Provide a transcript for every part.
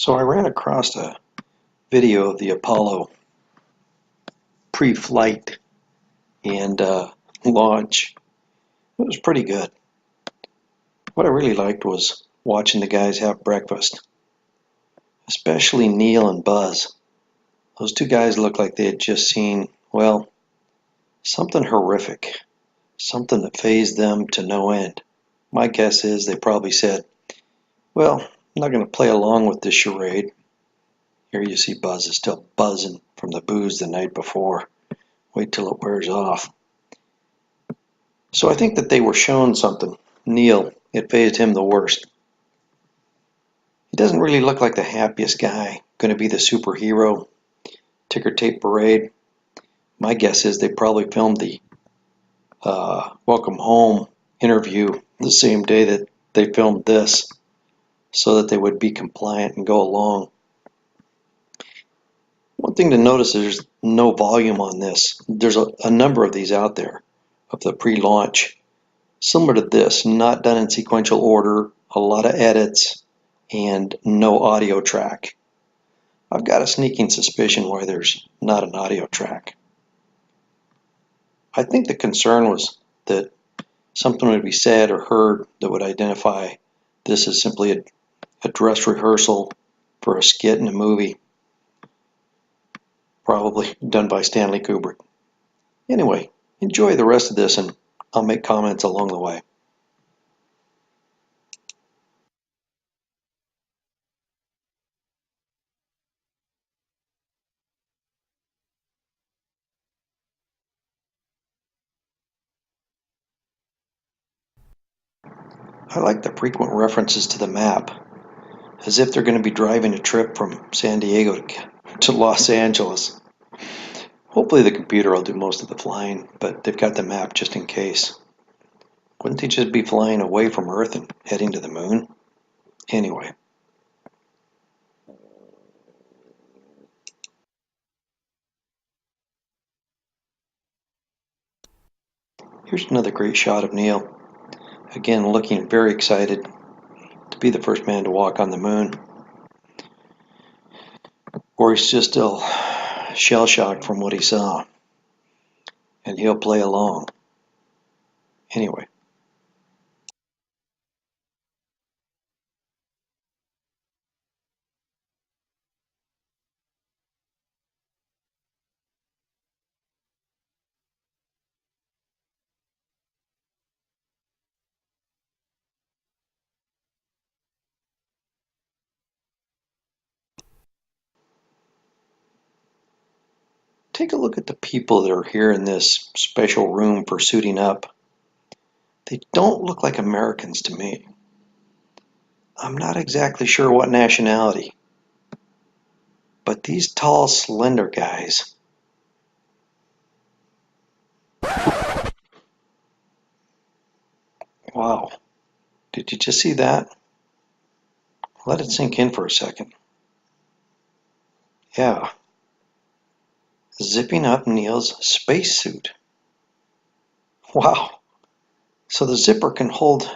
So I ran across a video of the Apollo pre-flight and launch. It was pretty good. What I really liked was watching the guys have breakfast, especially Neil and Buzz. Those two guys looked like they had just seen, well, something horrific, something that fazed them to no end. My guess is they probably said, well, I'm not going to play along with this charade. Here you see Buzz is still buzzing from the booze the night before. Wait till it wears off. So I think that they were shown something. Neil, it fazed him the worst. He doesn't really look like the happiest guy, going to be the superhero, ticker tape parade. My guess is they probably filmed the welcome home interview the same day that they filmed this so that they would be compliant and go along. One thing to notice is there's no volume on this. There's a number of these out there of the pre-launch. Similar to this, not done in sequential order, a lot of edits, and no audio track. I've got a sneaking suspicion why there's not an audio track. I think the concern was that something would be said or heard that would identify this as simply a dress rehearsal for a skit in a movie, probably done by Stanley Kubrick. Anyway, enjoy the rest of this and I'll make comments along the way. I like the frequent references to the map, as if they're going to be driving a trip from San Diego to Los Angeles. Hopefully the computer will do most of the flying, but they've got the map just in case. Wouldn't they just be flying away from Earth and heading to the moon? Anyway. Here's another great shot of Neil. Again, looking very excited to be the first man to walk on the moon. Or he's just still shell-shocked from what he saw. And he'll play along. Anyway. Take a look at the people that are here in this special room for suiting up. They don't look like Americans to me. I'm not exactly sure what nationality. But these tall, slender guys. Wow. Did you just see that? Let it sink in for a second. Yeah. Zipping up Neil's spacesuit. Wow. So the zipper can hold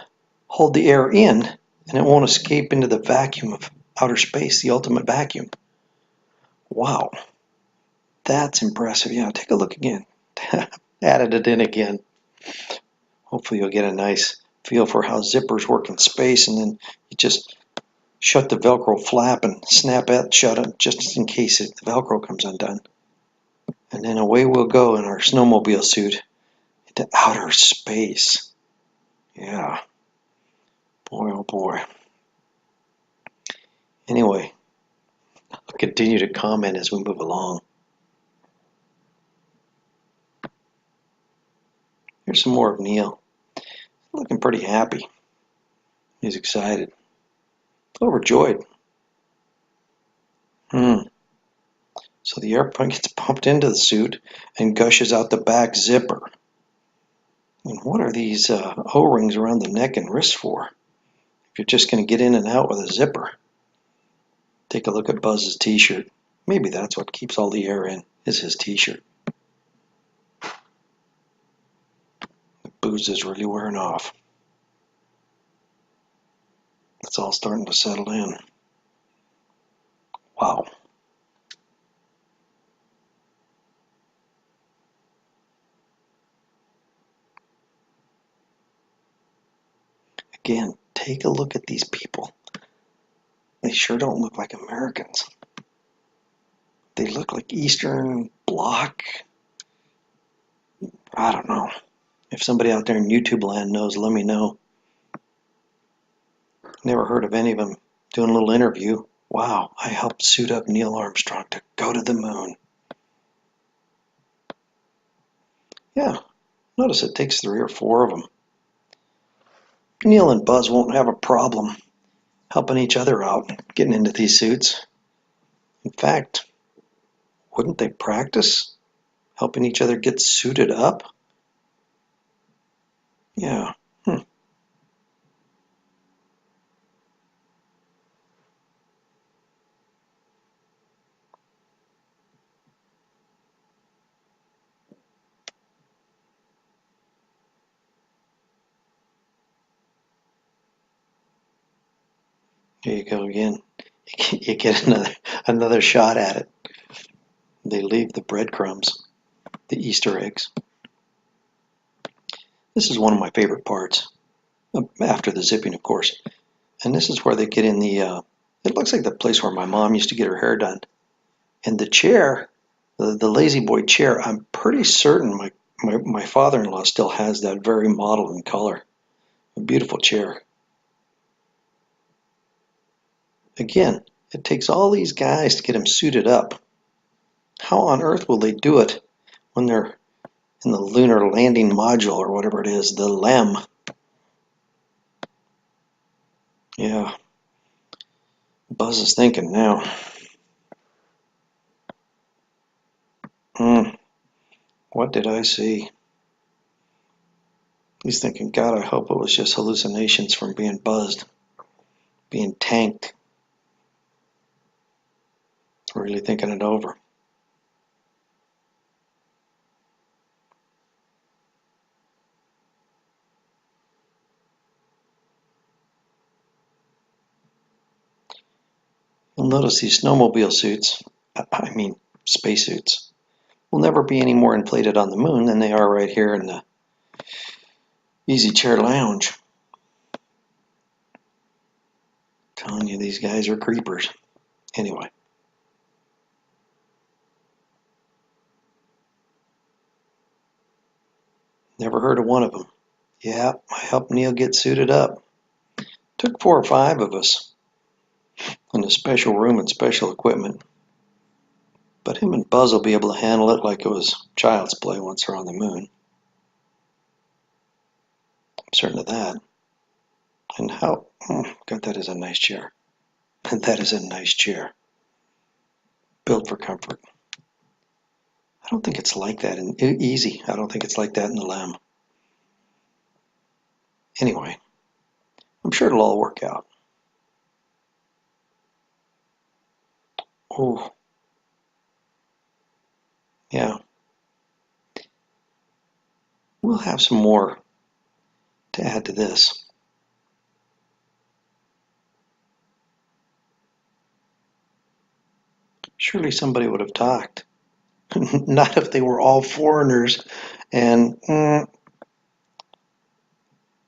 the air in and it won't escape into the vacuum of outer space, the ultimate vacuum. Wow. That's impressive. Yeah, take a look again. Added it in again. Hopefully you'll get a nice feel for how zippers work in space, and then you just shut the Velcro flap and snap it shut just in case the Velcro comes undone. And then away we'll go in our snowmobile suit into outer space. Yeah. Boy, oh boy. Anyway, I'll continue to comment as we move along. Here's some more of Neil. Looking pretty happy. He's excited. Overjoyed. So the airplane gets pumped into the suit and gushes out the back zipper. And what are these O-rings around the neck and wrist for? If you're just going to get in and out with a zipper. Take a look at Buzz's t-shirt. Maybe that's what keeps all the air in, is his t-shirt. The booze is really wearing off. It's all starting to settle in. Wow. Again, take a look at these people. They sure don't look like Americans. They look like Eastern Bloc. I don't know. If somebody out there in YouTube land knows, let me know. Never heard of any of them. Doing a little interview. Wow, I helped suit up Neil Armstrong to go to the moon. Yeah, notice it takes 3 or 4 of them. Neil and Buzz won't have a problem helping each other out, getting into these suits. In fact, wouldn't they practice helping each other get suited up? Yeah. Here you go again. You get another shot at it. They leave the breadcrumbs, the Easter eggs. This is one of my favorite parts, after the zipping, of course. And this is where they get in the, it looks like the place where my mom used to get her hair done. And the chair, the Lazy Boy chair, I'm pretty certain my father-in-law still has that very model and color. A beautiful chair. Again, it takes all these guys to get them suited up. How on earth will they do it when they're in the lunar landing module or whatever it is, the LEM? Yeah, Buzz is thinking now. What did I see? He's thinking, God, I hope it was just hallucinations from being buzzed, being tanked. Really thinking it over. You'll notice these snowmobile suits, I mean spacesuits, will never be any more inflated on the moon than they are right here in the Easy Chair Lounge. Telling you, these guys are creepers. Anyway. Never heard of one of them. Yeah, I helped Neil get suited up. Took 4 or 5 of us in a special room and special equipment. But him and Buzz will be able to handle it like it was child's play once they're on the moon. I'm certain of that. And how, God, that is a nice chair. That is a nice chair. Built for comfort. I don't think it's like that in Easy. I don't think it's like that in the LEM. Anyway, I'm sure it'll all work out. Oh, yeah. We'll have some more to add to this. Surely somebody would have talked. Not if they were all foreigners and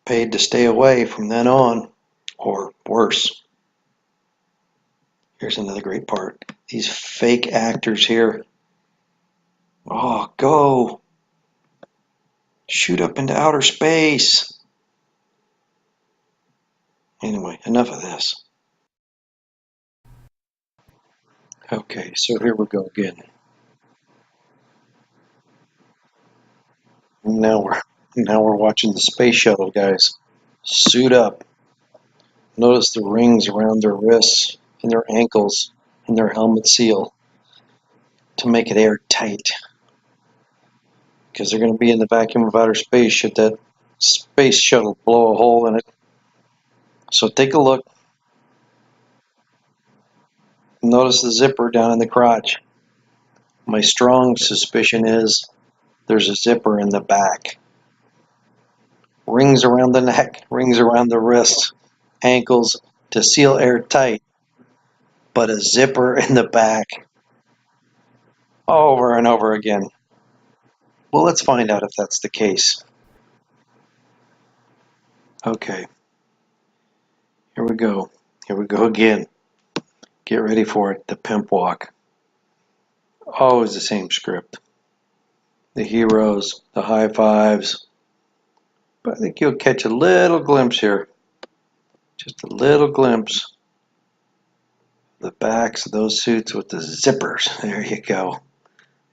paid to stay away from then on, or worse. Here's another great part. These fake actors here. Oh, go. Shoot up into outer space. Anyway, enough of this. Okay, so here we go again. Now we're watching the space shuttle guys suit up. Notice the rings around their wrists and their ankles and their helmet seal to make it airtight. Because they're going to be in the vacuum of outer space should that space shuttle blow a hole in it. So take a look. Notice the zipper down in the crotch. My strong suspicion is there's a zipper in the back. Rings around the neck, rings around the wrists, ankles to seal airtight. but a zipper in the back over and over again. Well, let's find out if that's the case. Okay, here we go. Here we go again. Get ready for it. The pimp walk. Always the same script. The heroes, the high fives. But I think you'll catch a little glimpse here. Just a little glimpse. The backs of those suits with the zippers. There you go.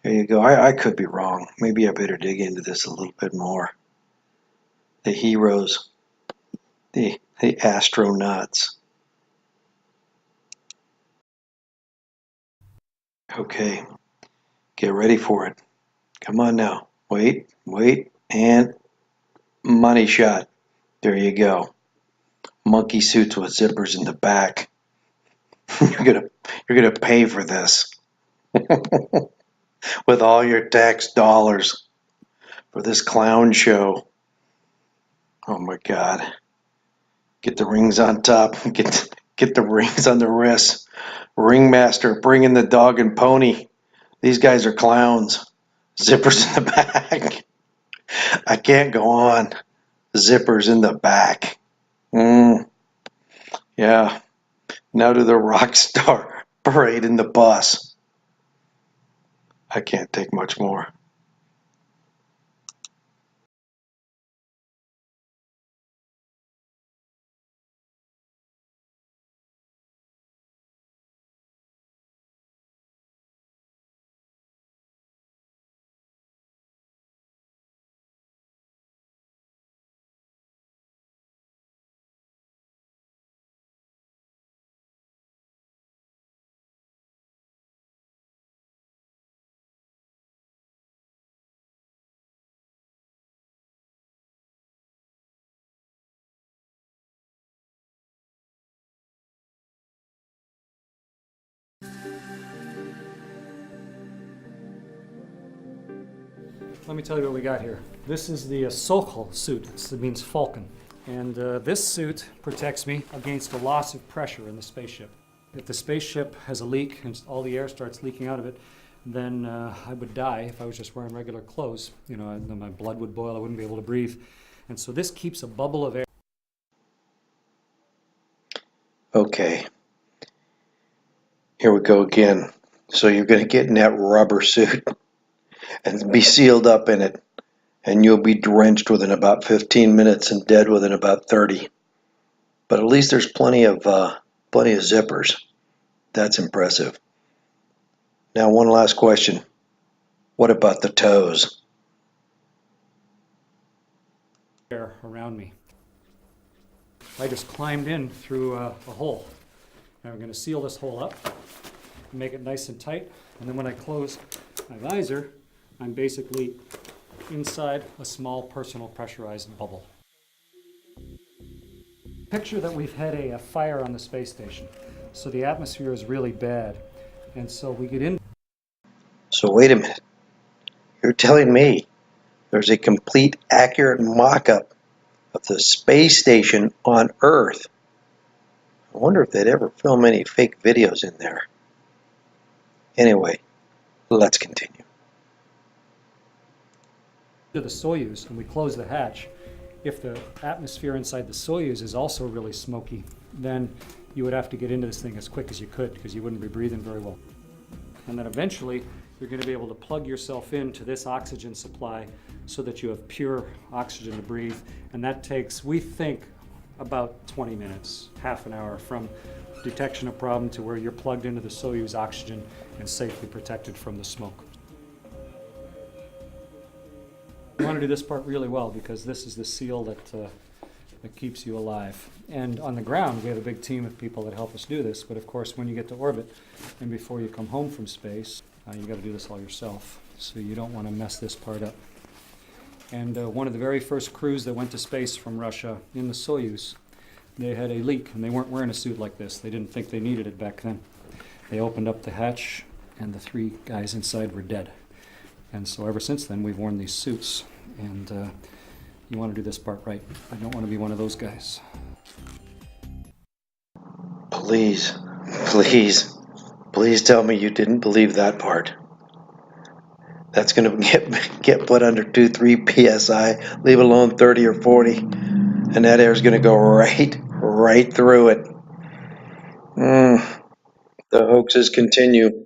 There you go. I could be wrong. Maybe I better dig into this a little bit more. The heroes. The astronauts. Okay. Get ready for it. Come on now. Wait, and money shot. There you go. Monkey suits with zippers in the back. You're gonna pay for this with all your tax dollars for this clown show. Oh my God! Get the rings on top. Get the rings on the wrists. Ringmaster, bring in the dog and pony. These guys are clowns. Zippers in the back. I can't go on. Zippers in the back. Yeah. Now to the rock star parade in the bus. I can't take much more. Let me tell you what we got here. This is the Sokol suit. It means falcon. And this suit protects me against a loss of pressure in the spaceship. If the spaceship has a leak and all the air starts leaking out of it, then I would die if I was just wearing regular clothes. You know, my blood would boil, I wouldn't be able to breathe. And so this keeps a bubble of air. Okay. Here we go again. So you're going to get in that rubber suit and be sealed up in it. And you'll be drenched within about 15 minutes and dead within about 30. But at least there's plenty of zippers. That's impressive. Now, one last question. What about the toes? Air around me. I just climbed in through a hole. Now we're going to seal this hole up, make it nice and tight, and then when I close my visor, I'm basically inside a small personal pressurized bubble. Picture that we've had a fire on the space station, so the atmosphere is really bad, and so we get in. So wait a minute. You're telling me there's a complete accurate mock-up of the space station on Earth? I wonder if they'd ever film any fake videos in there. Anyway, let's continue. To the Soyuz and we close the hatch. If the atmosphere inside the Soyuz is also really smoky, then you would have to get into this thing as quick as you could because you wouldn't be breathing very well. And then eventually you're going to be able to plug yourself into this oxygen supply so that you have pure oxygen to breathe. And that takes, we think, about 20 minutes, half an hour from detection of problem to where you're plugged into the Soyuz oxygen and safely protected from the smoke. We want to do this part really well because this is the seal that keeps you alive. And on the ground, we have a big team of people that help us do this. But of course, when you get to orbit and before you come home from space, you got to do this all yourself. So you don't want to mess this part up. And one of the very first crews that went to space from Russia in the Soyuz, they had a leak and they weren't wearing a suit like this. They didn't think they needed it back then. They opened up the hatch and the 3 guys inside were dead. And so ever since then, we've worn these suits. And you want to do this part right. I don't want to be one of those guys. Please, please, Please tell me you didn't believe that part. That's going to get put under 2-3 psi, leave alone 30 or 40, and that air is going to go right through it. The hoaxes continue.